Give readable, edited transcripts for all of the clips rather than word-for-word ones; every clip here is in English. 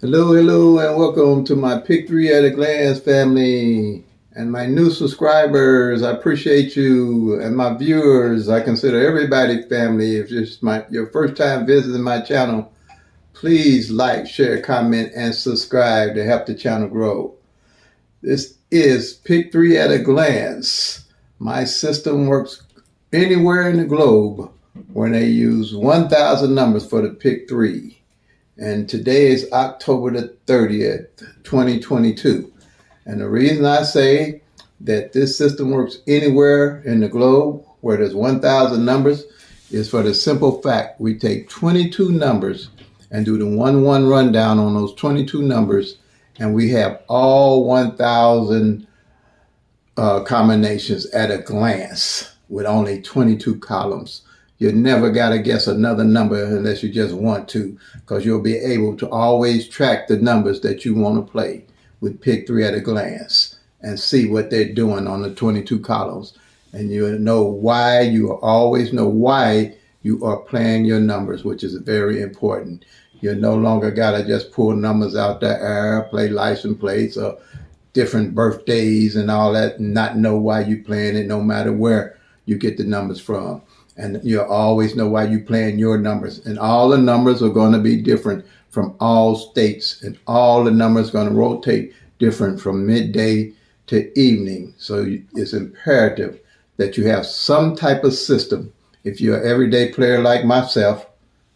Hello, hello, and welcome to my Pick Three at a Glance family and my new subscribers. I appreciate you, and my viewers. I consider everybody family. If it's your first time visiting my channel, please like, share, comment, and subscribe to help the channel grow. This is Pick Three at a Glance. My system works anywhere in the globe where they use 1,000 numbers for the Pick Three. And today is October the 30th, 2022. And the reason I say that this system works anywhere in the globe where there's 1,000 numbers is for the simple fact we take 22 numbers and do the 1-1 rundown on those 22 numbers, and we have all 1,000 combinations at a glance with only 22 columns. You never got to guess another number unless you just want to, because you'll be able to always track the numbers that you want to play with Pick Three at a glance and see what they're doing on the 22 columns. And you know why, you always know why you are playing your numbers, which is very important. You no longer got to just pull numbers out the air, play license plates or different birthdays and all that, and not know why you're playing it, no matter where you get the numbers from. And you'll always know why you're playing your numbers. And all the numbers are going to be different from all states. And all the numbers are going to rotate different from midday to evening. So it's imperative that you have some type of system, if you're an everyday player like myself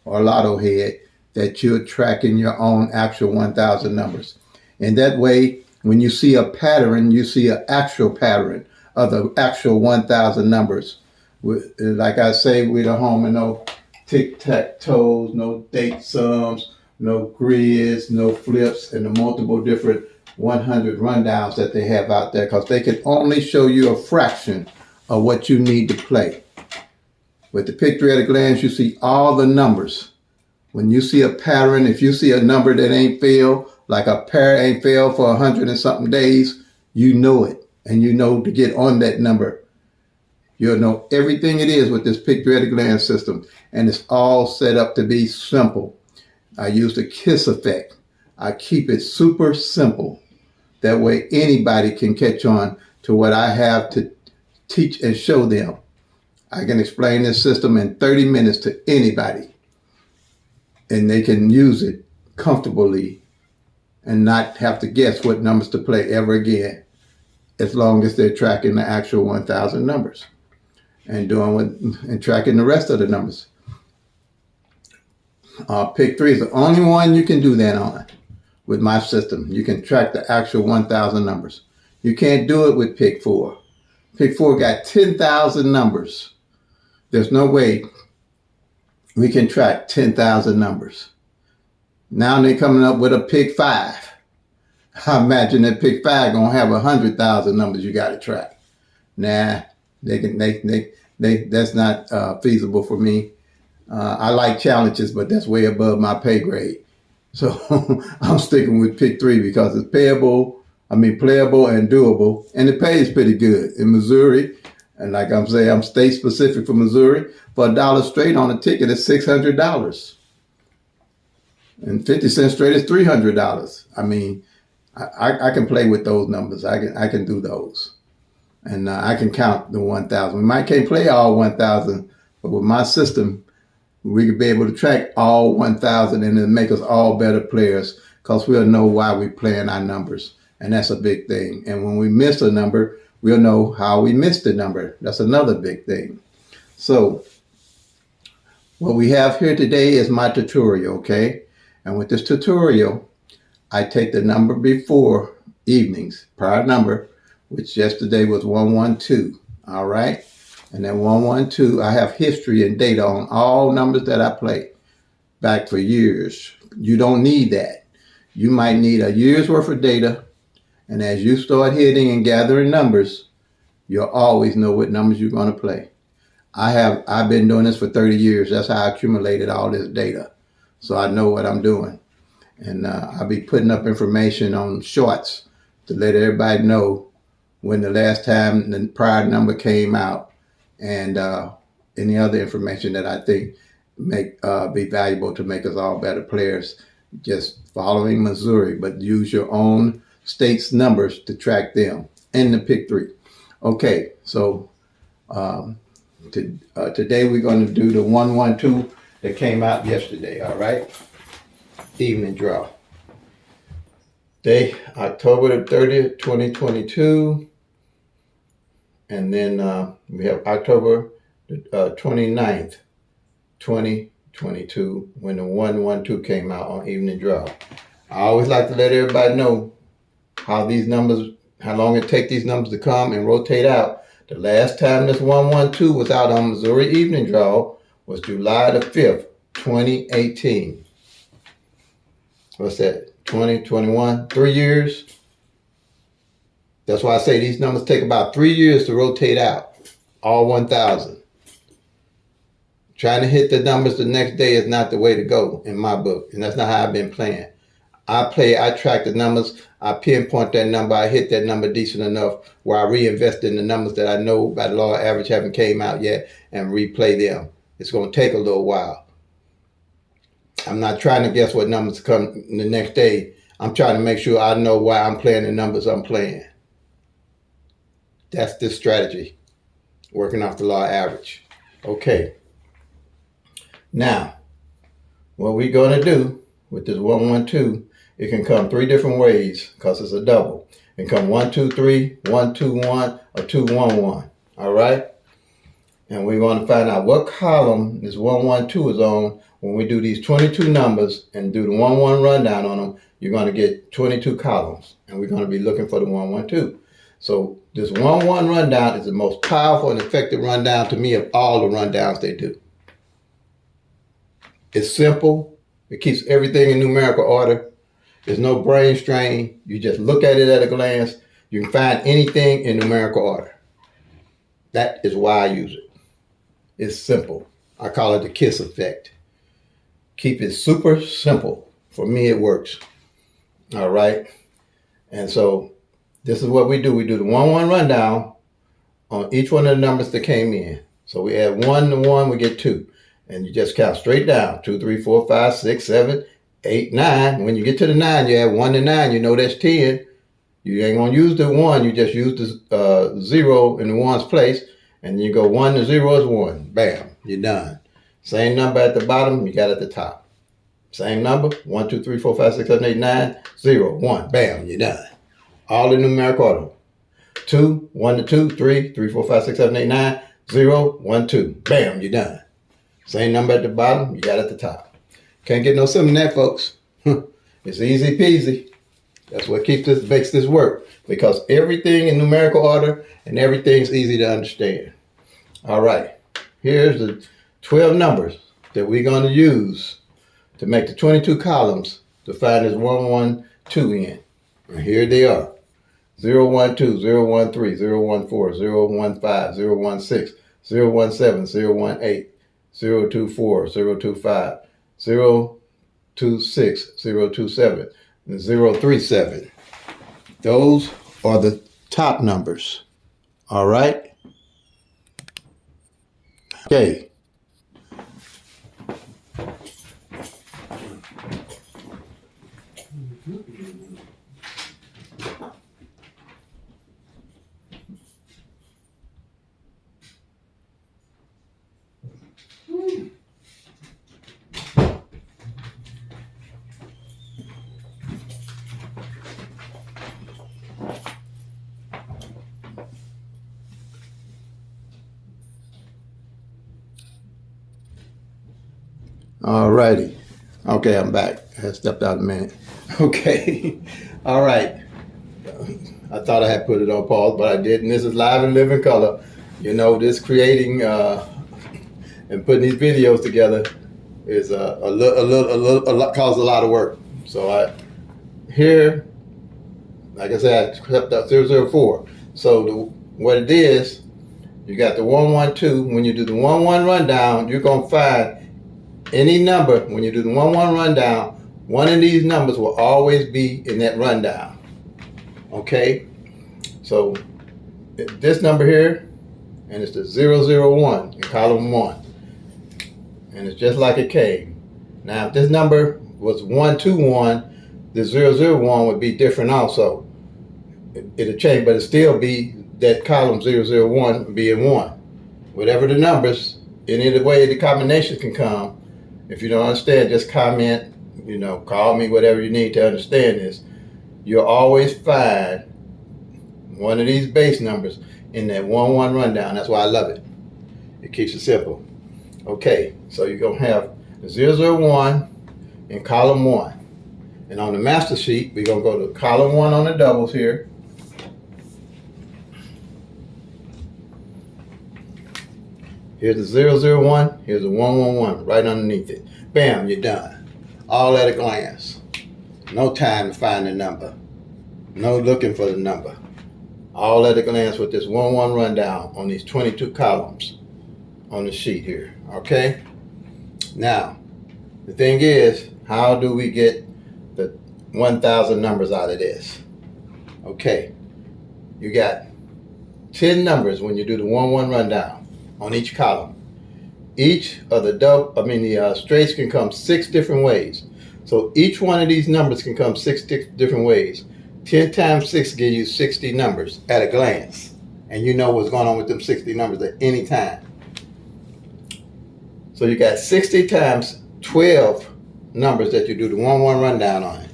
or a lotto head, that you're tracking your own actual 1,000 numbers. And that way, when you see a pattern, you see an actual pattern of the actual 1,000 numbers. Like I say, we don't home and no tic-tac-toes, no date sums, no grids, no flips, and the multiple different 100 rundowns that they have out there, because they can only show you a fraction of what you need to play. With the Pick Three at a glance, you see all the numbers. When you see a pattern, if you see a number that ain't failed, like a pair ain't failed for 100 and something days, you know it, and you know to get on that number. You'll know everything it is with this Pick Three at a glance system, and it's all set up to be simple. I use the KISS effect. I keep it super simple. That way anybody can catch on to what I have to teach and show them. I can explain this system in 30 minutes to anybody, and they can use it comfortably and not have to guess what numbers to play ever again, as long as they're tracking the actual 1,000 numbers and tracking the rest of the numbers. Pick Three is the only one you can do that on with my system. You can track the actual 1,000 numbers. You can't do it with Pick Four. Pick Four got 10,000 numbers. There's no way we can track 10,000 numbers. Now they're coming up with a Pick Five. I imagine that Pick Five gonna have 100,000 numbers you got to track. Nah, that's not feasible for me. I like challenges, but that's way above my pay grade. So I'm sticking with Pick Three because it's playable and doable, and the pay is pretty good in Missouri. And like I'm saying, I'm state specific for Missouri. For $1 straight on a ticket, it's $600, and 50 cents straight is $300. I mean, I can play with those numbers. I can do those. And I can count the 1,000. We might can't play all 1,000, but with my system, we could be able to track all 1,000 and then make us all better players, because we'll know why we're playing our numbers. And that's a big thing. And when we miss a number, we'll know how we missed the number. That's another big thing. So what we have here today is my tutorial, okay? And with this tutorial, I take the number before evenings, prior number, which yesterday was 112, all right? And then 112, I have history and data on all numbers that I play back for years. You don't need that. You might need a year's worth of data, and as you start hitting and gathering numbers, you'll always know what numbers you're going to play. I've been doing this for 30 years. That's how I accumulated all this data. So I know what I'm doing. And I'll be putting up information on shorts to let everybody know when the last time the prior number came out, and any other information that I think be valuable to make us all better players. just following Missouri, but use your own state's numbers to track them in the pick three. Okay, so today we're going to do the 112 that came out yesterday. All right, evening draw. Day October the 30th, 2022, and then we have October the 29th, 2022, when the 112 came out on evening draw. I always like to let everybody know how these numbers, how long it takes these numbers to come and rotate out. The last time this 112 was out on Missouri evening draw was July the 5th, 2018. What's that? 2021, 3 years. That's why I say these numbers take about 3 years to rotate out, all 1,000. Trying to hit the numbers the next day is not the way to go in my book, and that's not how I've been playing. I track the numbers, I pinpoint that number, I hit that number decent enough where I reinvest in the numbers that I know by the law of average haven't came out yet and replay them. It's going to take a little while. I'm not trying to guess what numbers come the next day. I'm trying to make sure I know why I'm playing the numbers I'm playing. That's this strategy, working off the law of average. Okay. Now, what we're going to do with this 112, it can come 3 different ways because it's a double. It can come 1, 2, 3, 1, 2, 1, or 2, 1, 1. All right? And we're going to find out what column this 112 is on. When we do these 22 numbers and do the 1-1 rundown on them, you're going to get 22 columns. And we're going to be looking for the 112. So this 1-1 rundown is the most powerful and effective rundown to me of all the rundowns they do. It's simple. It keeps everything in numerical order. There's no brain strain. You just look at it at a glance. You can find anything in numerical order. That is why I use it. It's simple. I call it the KISS effect. Keep it super simple. For me, it works. All right. And so this is what we do. We do the 1-1 rundown on each one of the numbers that came in. So we add 1 to 1, we get 2. And you just count straight down. 2, 3, 4, 5, 6, 7, 8, 9. When you get to the 9, you add 1 to 9. You know that's 10. You ain't going to use the 1. You just use the 0 in the 1's place. And then you go 1 to 0 is 1. Bam. You're done. Same number at the bottom, you got at the top. Same number. 1, 2, 3, 4, 5, 6, 7, 8, 9, 0, 1. Bam. You're done. All in numeric order. 2, 1 to 2, 3, 3, 4, 5, 6, 7, 8, 9, 0, 1, 2. Bam. You're done. Same number at the bottom, you got at the top. Can't get no simpler than that, folks. It's easy peasy. That's what makes this work. Because everything in numerical order and everything's easy to understand. All right. Here's the 12 numbers that we're going to use to make the 22 columns to find this 112 in. And here they are. 012, 013, 014, 015, 016, 017, 018. 024, 025, 026, 027, and 037. Those are the top numbers. All right? Okay. All righty. Okay, I'm back. I stepped out a minute. Okay. All right. I thought I had put it on pause, but I didn't. This is live and living color. You know, this creating and putting these videos together is a lot, causes a lot of work. So here, like I said, I stepped up 004. So what it is, you got the 112. When you do the 1-1 rundown, you're gonna find any number. When you do the 1-1 rundown, one of these numbers will always be in that rundown. Okay, so this number here, and it's the 001 in column 1, and it's just like it came. Now, if this number was 121, the 001 would be different also. It'll change, but it'll still be that column 001 being 1. Whatever the numbers, any of the way the combinations can come. If you don't understand, just comment, call me, whatever you need to understand this. You'll always find one of these base numbers in that 1-1 rundown. That's why I love it. It keeps it simple. Okay, so you're going to have the 001 in column 1. And on the master sheet, we're going to go to column 1 on the doubles here. Here's the 001, here's the 111 right underneath it. Bam, you're done. All at a glance. No time to find the number. No looking for the number. All at a glance with this 1-1 rundown on these 22 columns on the sheet here. Okay? Now, the thing is, how do we get the 1,000 numbers out of this? Okay, you got 10 numbers when you do the 1-1 rundown on each column. Each of the straights can come 6 different ways. So each one of these numbers can come 6 different ways. 10 times 6 gives you 60 numbers at a glance. And you know what's going on with them 60 numbers at any time. So you got 60 times 12 numbers that you do the 1-1 rundown on.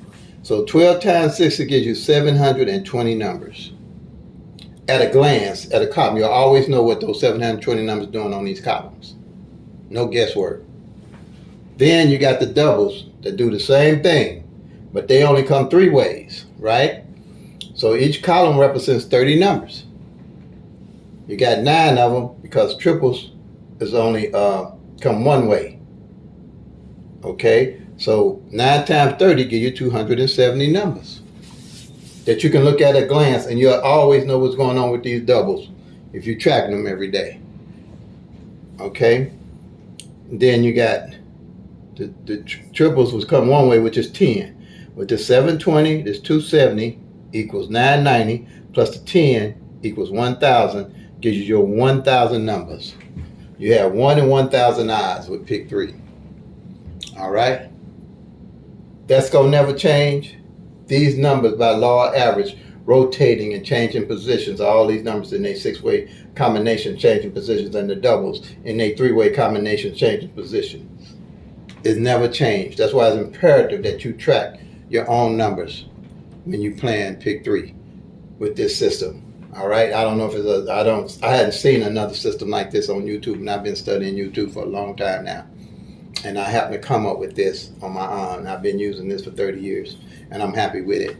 So 12 times 60 gives you 720 numbers. At a glance, at a column, you'll always know what those 720 numbers are doing on these columns. No guesswork. Then you got the doubles that do the same thing, but they only come 3 ways, right? So each column represents 30 numbers. You got 9 of them because triples is only come 1 way. Okay, so 9 times 30 give you 270 numbers that you can look at a glance, and you'll always know what's going on with these doubles if you're tracking them every day. Okay, then you got the triples was come 1 way, which is 10. With the 720, this 270 equals 990 plus the 10 equals 1,000, gives you your 1,000 numbers. You have 1 in 1,000 odds with pick 3. All right, that's gonna never change. These numbers by law of average, rotating and changing positions, all these numbers in a 6-way combination changing positions, and the doubles in a 3-way combination changing positions. It's never changed. That's why it's imperative that you track your own numbers when you plan pick 3 with this system. All right, I don't know if it's I hadn't seen another system like this on YouTube, and I've been studying YouTube for a long time now. And I happened to come up with this on my own. I've been using this for 30 years, and I'm happy with it.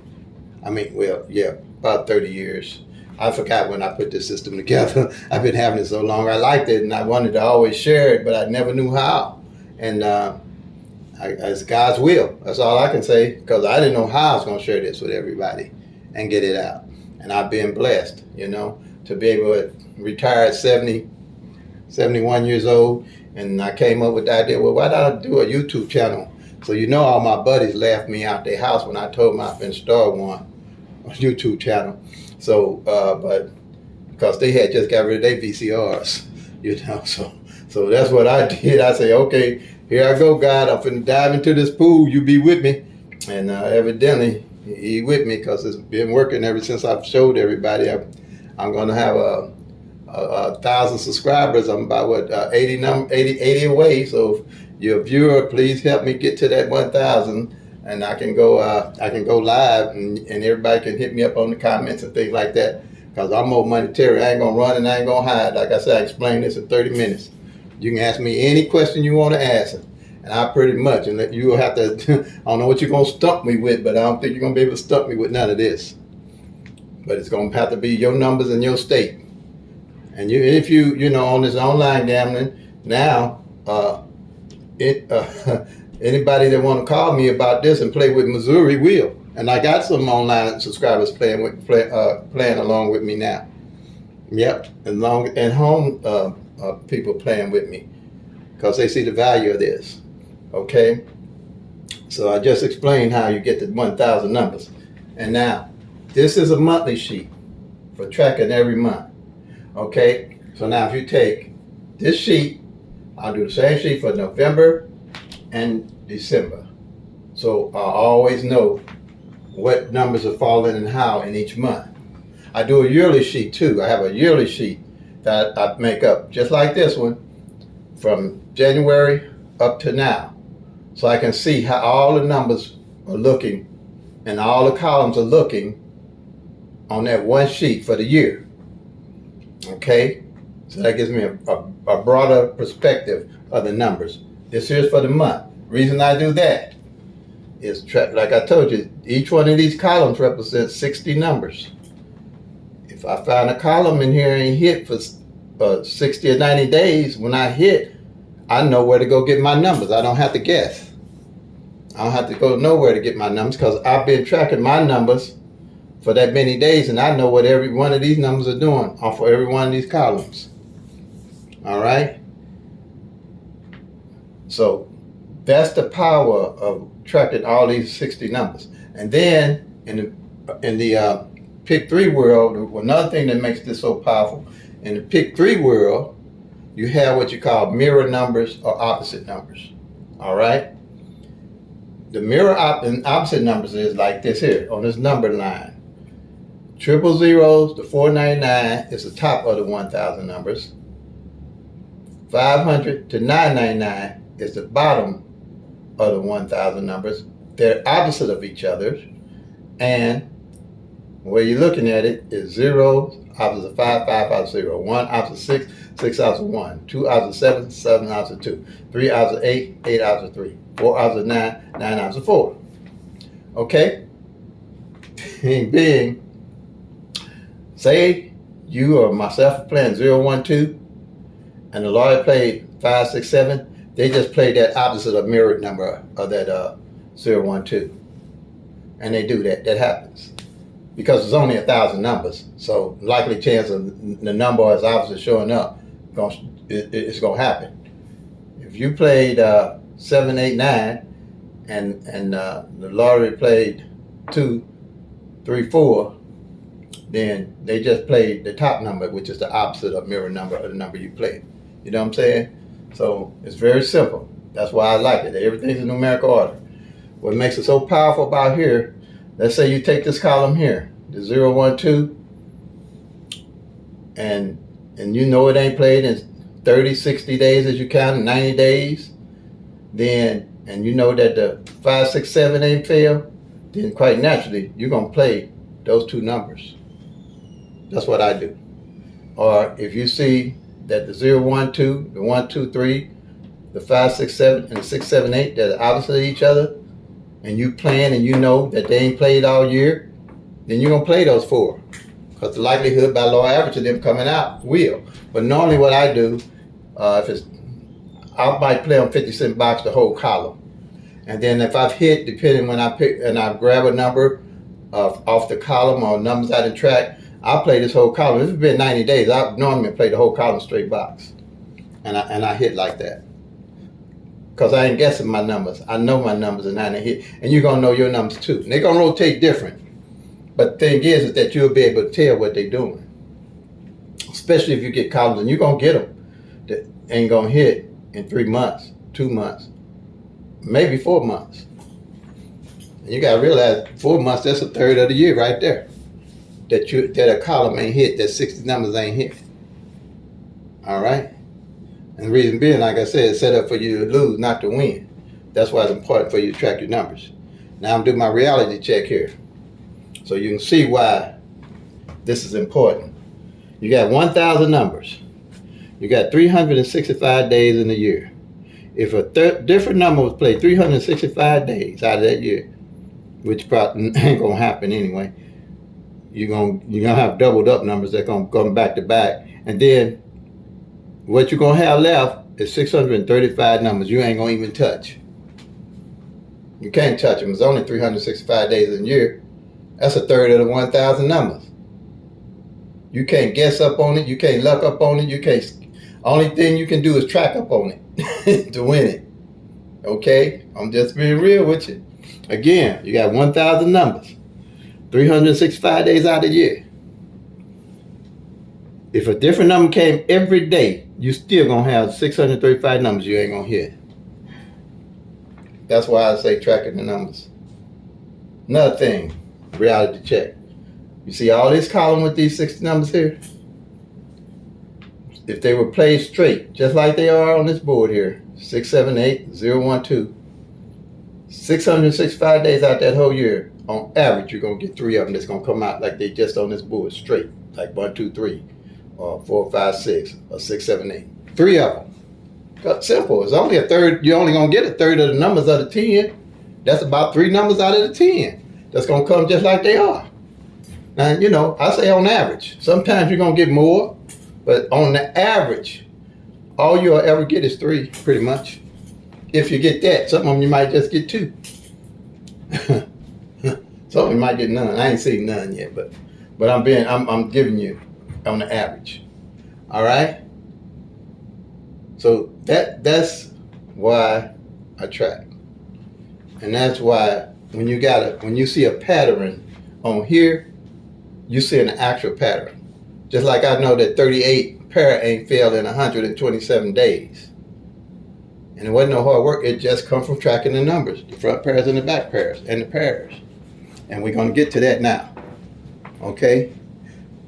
I mean, well, yeah, about 30 years. I forgot when I put this system together. I've been having it so long. I liked it, and I wanted to always share it, but I never knew how. And it's God's will. That's all I can say, because I didn't know how I was going to share this with everybody and get it out. And I've been blessed, to be able to retire at 71 years old. And I came up with the idea, well, why don't I do a YouTube channel? So all my buddies laughed me out their house when I told them I've been starting one YouTube channel. So, but because they had just got rid of their VCRs, so that's what I did. I say, okay, here I go, God. I'm finna dive into this pool. You be with me. And evidently, he with me, because it's been working ever since I've showed everybody. I'm going to have a 1,000 subscribers. I'm about 80 away. So if you're a viewer, please help me get to that 1,000, and I can go live, and everybody can hit me up on the comments and things like that, because I'm more monetary. I ain't gonna run and I ain't gonna hide. Like I said, I explained this in 30 minutes. You can ask me any question you want to ask, and I pretty much, and you will have to. I don't know what you're gonna stump me with, but I don't think you're gonna be able to stump me with none of this. But it's gonna have to be your numbers in your state. And if you on this online gambling now, anybody that want to call me about this and play with Missouri will. And I got some online subscribers playing along with me now. Yep, and home people playing with me, because they see the value of this. Okay, so I just explained how you get the 1,000 numbers, and now this is a monthly sheet for tracking every month. Okay, so now if you take this sheet, I'll do the same sheet for November and December. So I always know what numbers are falling and how in each month. I do a yearly sheet too. I have a yearly sheet that I make up just like this one from January up to now. So I can see how all the numbers are looking and all the columns are looking on that one sheet for the year. Okay? So that gives me a broader perspective of the numbers. This here's for the month. Reason I do that is, like I told you, each one of these columns represents 60 numbers. If I find a column in here ain't hit for 60 or 90 days, when I hit, I know where to go get my numbers. I don't have to guess. I don't have to go nowhere to get my numbers because I've been tracking my numbers for that many days and I know what every one of these numbers are doing off of every one of these columns. All right? So that's the power of tracking all these 60 numbers. And then in the Pick 3 world, another thing that makes this so powerful, in the Pick 3 world, you have what you call mirror numbers or opposite numbers. All right? The mirror and opposite numbers is like this here on this number line. 000 to 499 is the top of the 1,000 numbers. 500 to 999 is the bottom of the 1,000 numbers. They're opposite of each other, and where you're looking at it is 0 opposite of 5, 5 opposite of 0, 1 opposite 6, 6 opposite 1, 2 opposite 7, 7 opposite 2, 3 opposite 8, 8 opposite 3, 4 opposite 9, 9 opposite 4. Okay? Being, say you or myself are playing 0, 1, 2, and the lawyer played 5, 6, 7, they just played that opposite of mirrored number of that 0, 1, 2. And they do that. That happens. Because there's only 1,000 numbers. So likely chance of the number as opposite showing up, it's going to happen. If you played 7, 8, 9, and the lottery played 2, 3, 4, then they just played the top number, which is the opposite of mirror number of the number you played. You know what I'm saying? So it's very simple. That's why I like it. Everything's in numerical order. What makes it so powerful about here, let's say you take this column here, the 0, 1, 2, and you know it ain't played in 30, 60 days as you count, 90 days, then, and you know that the 5, 6, 7 ain't failed, then quite naturally, you're going to play those two numbers. That's what I do. Or if you see that the 0, 1, 2, the 1, 2, 3, the 5, 6, 7, and the 6, 7, 8, they're opposite of each other, and you plan and you know that they ain't played all year, then you're going to play those 4. Because the likelihood by law average of them coming out will. But normally what I do, I might play on 50-cent box the whole column. And then if I've hit, depending when I pick, and I grab a number off the column or numbers I didn't track, I'll play this whole column. If it's been 90 days, I normally play the whole column straight box. And I hit like that. Because I ain't guessing my numbers. I know my numbers and I didn't hit. And you're going to know your numbers too. And they're going to rotate different. But the thing is that you'll be able to tell what they're doing. Especially if you get columns, and you're going to get them that ain't going to hit in 3 months, 2 months, maybe 4 months. And you got to realize 4 months, that's a third of the year right there. That a column ain't hit, that 60 numbers ain't hit. All right? And the reason being, like I said, it's set up for you to lose, not to win. That's why it's important for you to track your numbers. Now I'm doing my reality check here. So you can see why this is important. You got 1,000 numbers. You got 365 days in a year. If a different number was played 365 days out of that year, which probably ain't gonna happen anyway, you're gonna have doubled up numbers that gonna come back to back, and then what you're gonna have left is 635 numbers you ain't gonna even touch. You can't touch them. It's only 365 days in a year. That's a third of the 1,000 numbers. You can't guess up on it. You can't luck up on it. You can't. Only thing you can do is track up on it to win it. Okay? I'm just being real with you. Again, you got 1,000 numbers. 365 days out of the year. If a different number came every day, you still gonna have 635 numbers you ain't gonna hit. That's why I say tracking the numbers. Another thing, reality check. You see all this column with these 60 numbers here? If they were played straight, just like they are on this board here, 678 012, 665 days out that whole year, on average, you're going to get 3 of them that's going to come out like they just on this board straight, like 1, 2, 3, or 4, 5, 6, or 6, 7, 8. 3 of them. Simple. It's only a third. You're only going to get a third of the numbers out of 10. That's about 3 numbers out of the 10. That's going to come just like they are. Now, you know, I say on average. Sometimes you're going to get more, but on the average, all you'll ever get is 3, pretty much. If you get that, some of them you might just get 2. Some of you might get none. I ain't seen none yet, but I'm giving you on the average. All right. So that's why I track, and that's why when you see a pattern on here, you see an actual pattern. Just like I know that 38 pair ain't failed in 127 days. And it wasn't no hard work. It just come from tracking the numbers, the front pairs and the back pairs and the pairs. And we're going to get to that now. Okay?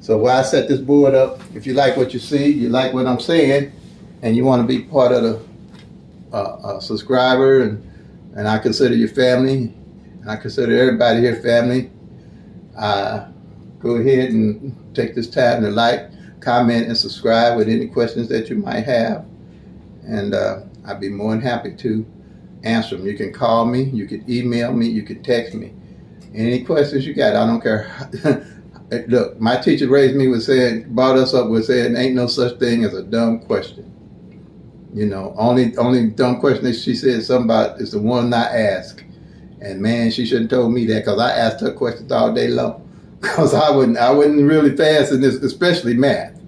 So why I set this board up, if you like what you see, you like what I'm saying, and you want to be part of the subscriber, and I consider you family, and I consider everybody here family, go ahead and take this time to like, comment, and subscribe with any questions that you might have. And I'd be more than happy to answer them. You can call me, you can email me, you can text me. Any questions you got, I don't care. Look, my teacher raised me with saying, brought us up with saying, ain't no such thing as a dumb question. You know, only dumb question that she said something about is the one I ask. And man, she shouldn't have told me that, because I asked her questions all day long. Because I wouldn't really pass in this, especially math.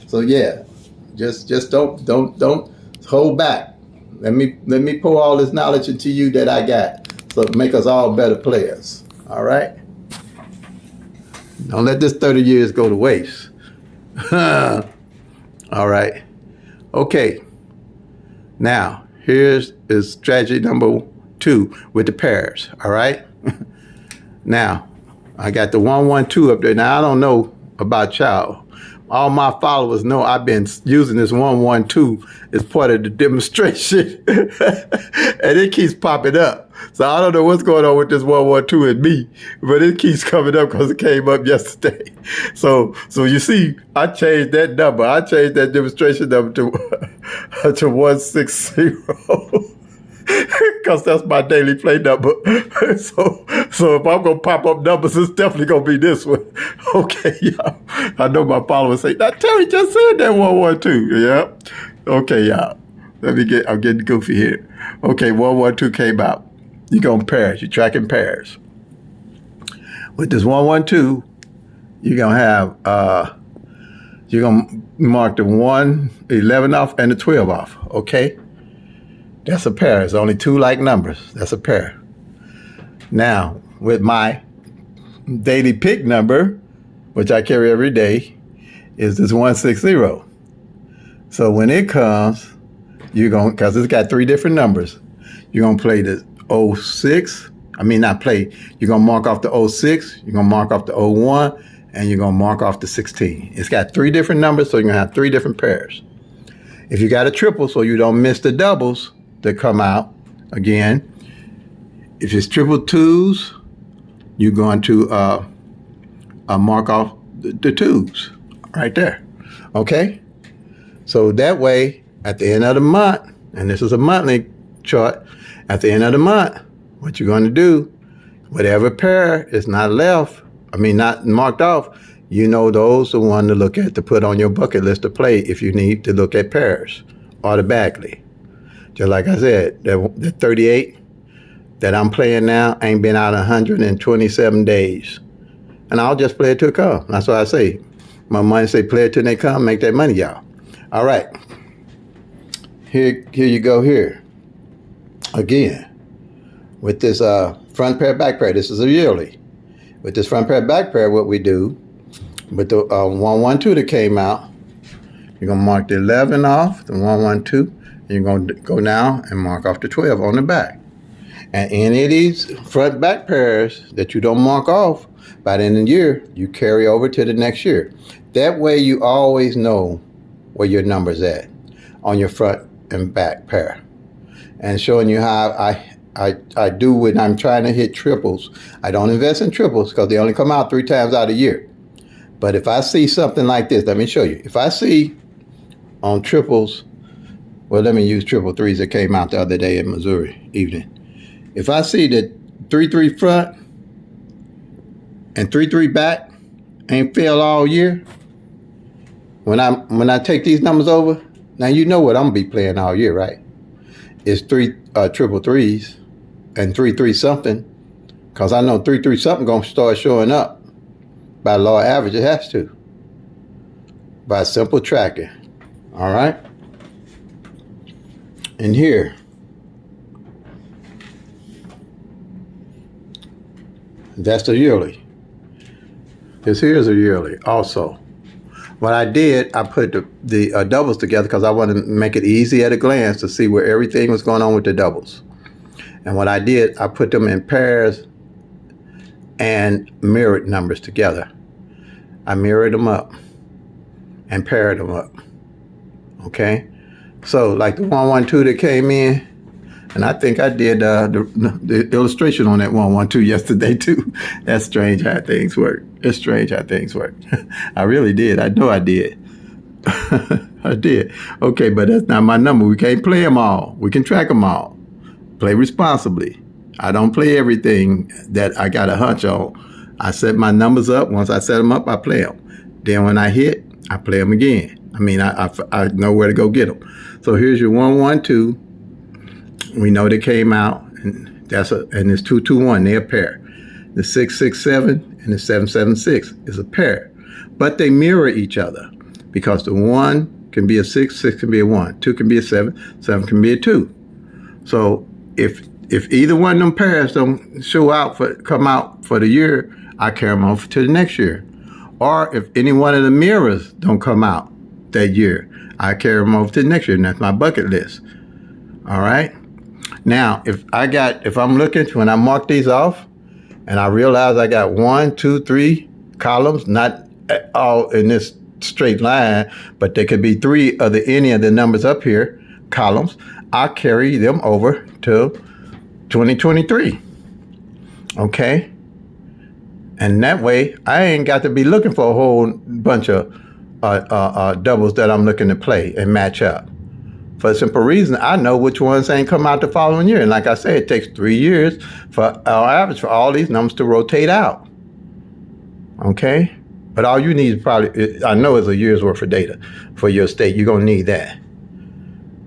So yeah, just don't hold back. Let me pour all this knowledge into you that I got, so make us all better players. All right. Don't let this 30 years go to waste. All right. Okay. Now here's strategy number 2 with the pairs. All right. Now I got the 112 up there. Now I don't know about y'all. All my followers know I've been using this 112 as part of the demonstration, and it keeps popping up. So I don't know what's going on with this 112 and me, but it keeps coming up because it came up yesterday. So you see, I changed that number. I changed that demonstration number to 160. Because that's my daily play number. So if I'm going to pop up numbers, it's definitely going to be this one. Okay, y'all. I know my followers say, now Terry just said that 112. Yeah. Okay, y'all. I'm getting goofy here. Okay, 112 came out. You're going pairs. You're tracking pairs. With this 112, you're going to have, you're going to mark the 1, 11 off and the 12 off. Okay? That's a pair. It's only 2 like numbers. That's a pair. Now, with my daily pick number, which I carry every day, is this 160. So when it comes, you're going, because it's got 3 different numbers, you're going to play the 06. I mean, not play. You're going to mark off the 06, you're going to mark off the 01, and you're going to mark off the 16. It's got 3 different numbers, so you're going to have 3 different pairs. If you got a triple, so you don't miss the doubles that come out again. If it's triple 2s, you're going to mark off the 2s right there. Okay? So that way, at the end of the month, and this is a monthly chart, at the end of the month, what you're going to do, whatever pair is not not marked off, you know those are one to look at, to put on your bucket list to play if you need to look at pairs automatically. Just like I said, the 38 that I'm playing now ain't been out 127 days. And I'll just play it till it come. That's what I say. My money say play it till they come, make that money, y'all. All right. Here you go here. Again, with this front pair, back pair, this is a yearly. With this front pair, back pair, what we do, with the 112 that came out, you're going to mark the 11 off, the 112, and you're going to go now and mark off the 12 on the back. And any of these front back pairs that you don't mark off, by the end of the year, you carry over to the next year. That way you always know where your number's at on your front and back pair. And showing you how I do when I'm trying to hit triples. I don't invest in triples because they only come out 3 times out a year. But if I see something like this, let me show you. If I see on triples, well, let me use triple threes that came out the other day in Missouri evening. If I see that 3-3 front and 3-3 back ain't failed all year, when I take these numbers over, now you know what I'm gonna be playing all year, right? It's 3 triple threes and 3-3 something, because I know 3-3 something gonna start showing up. By law of average, it has to. By simple tracking. All right? And here, that's the yearly. This here is a yearly also. What I did, I put the doubles together because I wanted to make it easy at a glance to see where everything was going on with the doubles. And what I did, I put them in pairs and mirrored numbers together. I mirrored them up and paired them up. Okay? So like the 112 that came in, and I think I did the illustration on that 112 yesterday too. That's strange how things work. It's strange how things work. I really did. I know I did. I did. Okay, but that's not my number. We can't play them all. We can track them all. Play responsibly. I don't play everything that I got a hunch on. I set my numbers up. Once I set them up, I play them. Then when I hit, I play them again. I mean, I know where to go get them. So here's your 112. We know they came out, and and it's 221. They're a pair. The 667 and the 776 is a pair, but they mirror each other because the 1 can be a 6, 6 can be a 1, 2 can be a 7, 7 can be a 2. So if either one of them pairs don't come out for the year, I carry them over to the next year. Or if any one of the mirrors don't come out that year, I carry them over to the next year, and that's my bucket list. All right. Now, if I'm looking when I mark these off, and I realize I got 1, 2, 3 columns, not all in this straight line, but they could be 3 of any of the numbers up here, columns, I carry them over to 2023. Okay? And that way, I ain't got to be looking for a whole bunch of doubles that I'm looking to play and match up. For a simple reason, I know which ones ain't come out the following year. And like I said, it takes 3 years for our average for all these numbers to rotate out. Okay? But all you need is probably, I know, is a year's worth of data for your state. You're going to need that.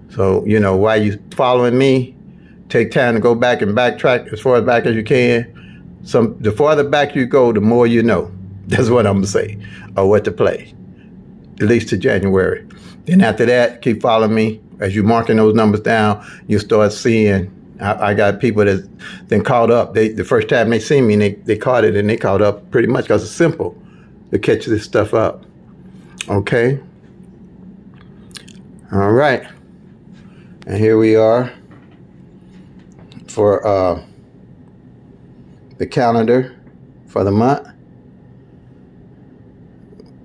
So, while you following me, take time to go back and backtrack as far back as you can. The farther back you go, the more you know. That's what I'm going to say, or what to play, at least to January. Then after that, keep following me. As you're marking those numbers down, you start seeing, I got people that then caught up. The first time they see me, they caught it, and they caught up pretty much because it's simple to catch this stuff up. Okay? All right. And here we are for the calendar for the month.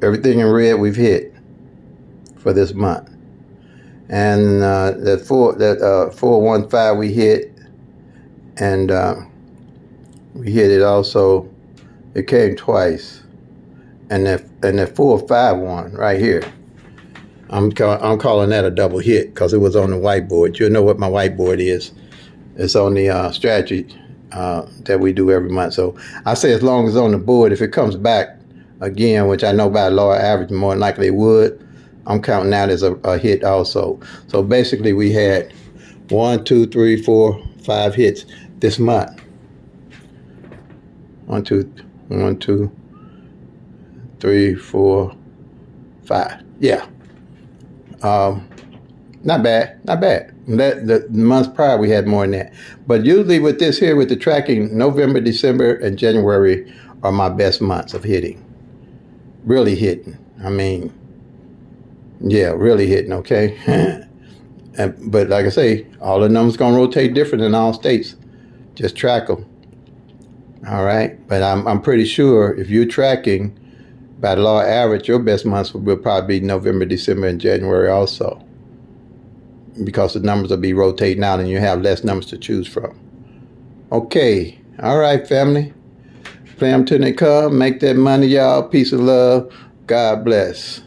Everything in red we've hit for this month. And that 415 we hit, and we hit it also. It came twice, and that 451 right here, I'm calling that a double hit because it was on the whiteboard. You'll know what my whiteboard is. It's on the strategy that we do every month. So I say as long as it's on the board, if it comes back again, which I know by lower average more than likely it would, I'm counting that as a hit also. So basically we had 1, 2, 3, 4, 5 hits this month. 1, 2, 3, 4, 5. Yeah. Not bad. The months prior we had more than that. But usually with this here, with the tracking, November, December, and January are my best months of hitting. Really hitting. I mean, yeah, really hitting, okay? But like I say, all the numbers going to rotate different in all states. Just track them. All right. But I'm pretty sure if you're tracking by the law of average, your best months will probably be November, December, and January also, because the numbers will be rotating out and you have less numbers to choose from. Okay. All right, family. Play them till they come. Make that money, y'all. Peace and love. God bless.